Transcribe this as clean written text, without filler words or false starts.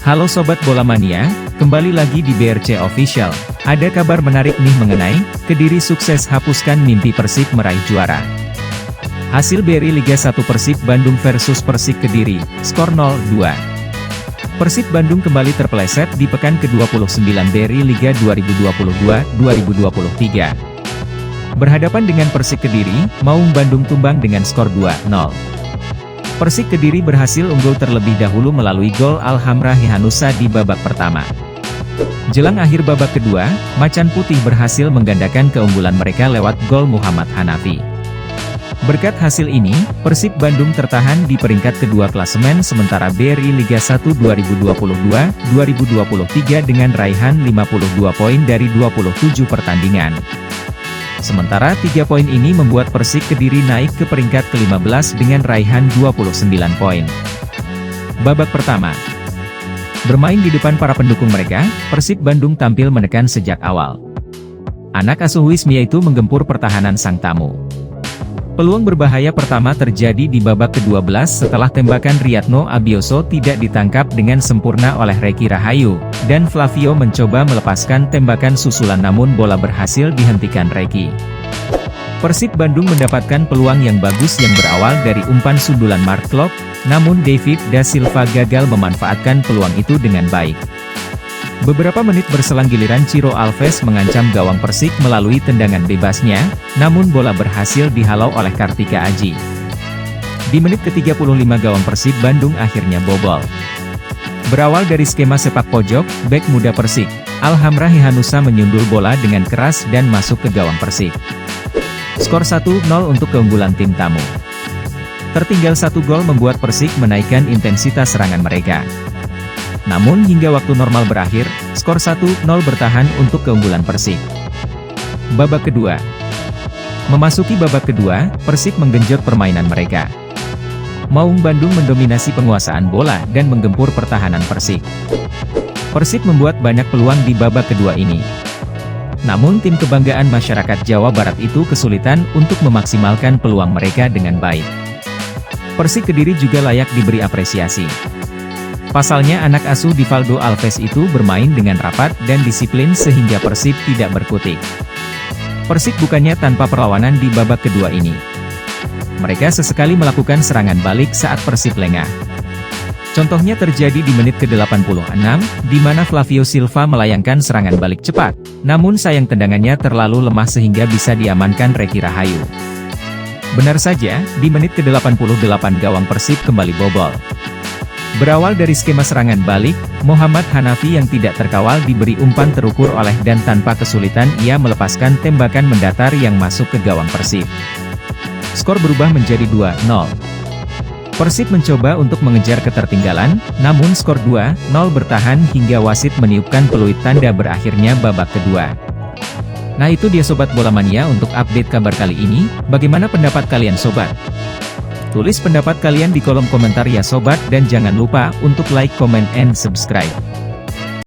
Halo Sobat Bola Mania, kembali lagi di BRC Official. Ada kabar menarik nih mengenai Kediri sukses hapuskan mimpi Persib meraih juara. Hasil BRI Liga 1 Persib Bandung versus Persik Kediri, skor 0-2. Persib Bandung kembali terpeleset di pekan ke-29 BRI Liga 2022-2023. Berhadapan dengan Persik Kediri, Maung Bandung tumbang dengan skor 2-0. Persik Kediri berhasil unggul terlebih dahulu melalui gol Alhamra Hehanusa di babak pertama. Jelang akhir babak kedua, Macan Putih berhasil menggandakan keunggulan mereka lewat gol Muhammad Hanafi. Berkat hasil ini, Persib Bandung tertahan di peringkat kedua klasemen sementara BRI Liga 1 2022-2023 dengan raihan 52 poin dari 27 pertandingan. Sementara 3 poin ini membuat Persik Kediri naik ke peringkat ke-15 dengan raihan 29 poin. Babak pertama. Bermain di depan para pendukung mereka, Persib Bandung tampil menekan sejak awal. Anak asuh Wismia itu menggempur pertahanan sang tamu. Peluang berbahaya pertama terjadi di babak ke-12 setelah tembakan Riyadno Abioso tidak ditangkap dengan sempurna oleh Reki Rahayu, dan Flavio mencoba melepaskan tembakan susulan namun bola berhasil dihentikan Reki. Persib Bandung mendapatkan peluang yang bagus yang berawal dari umpan sundulan Mark Klok, namun David da Silva gagal memanfaatkan peluang itu dengan baik. Beberapa menit berselang giliran Ciro Alves mengancam gawang Persik melalui tendangan bebasnya, namun bola berhasil dihalau oleh Kartika Aji. Di menit ke-35 gawang Persib Bandung akhirnya bobol. Berawal dari skema sepak pojok, bek muda Persik, Alhamra Hehanusa menyundul bola dengan keras dan masuk ke gawang Persik. Skor 1-0 untuk keunggulan tim tamu. Tertinggal 1 gol membuat Persik menaikkan intensitas serangan mereka. Namun hingga waktu normal berakhir, skor 1-0 bertahan untuk keunggulan Persik. Babak kedua. Memasuki babak kedua, Persik menggenjot permainan mereka. Maung Bandung mendominasi penguasaan bola dan menggempur pertahanan Persik. Persik membuat banyak peluang di babak kedua ini. Namun tim kebanggaan masyarakat Jawa Barat itu kesulitan untuk memaksimalkan peluang mereka dengan baik. Persik Kediri juga layak diberi apresiasi. Pasalnya anak asuh Divaldo Alves itu bermain dengan rapat dan disiplin sehingga Persib tidak berkutik. Persik bukannya tanpa perlawanan di babak kedua ini. Mereka sesekali melakukan serangan balik saat Persib lengah. Contohnya terjadi di menit ke-86, di mana Flavio Silva melayangkan serangan balik cepat, namun sayang tendangannya terlalu lemah sehingga bisa diamankan Reki Rahayu. Benar saja, di menit ke-88 gawang Persib kembali bobol. Berawal dari skema serangan balik, Muhammad Hanafi yang tidak terkawal diberi umpan terukur oleh dan tanpa kesulitan ia melepaskan tembakan mendatar yang masuk ke gawang Persib. Skor berubah menjadi 2-0. Persib mencoba untuk mengejar ketertinggalan, namun skor 2-0 bertahan hingga wasit meniupkan peluit tanda berakhirnya babak kedua. Nah itu dia Sobat Bola Mania untuk update kabar kali ini, bagaimana pendapat kalian Sobat? Tulis pendapat kalian di kolom komentar ya Sobat dan jangan lupa untuk like, comment, and subscribe.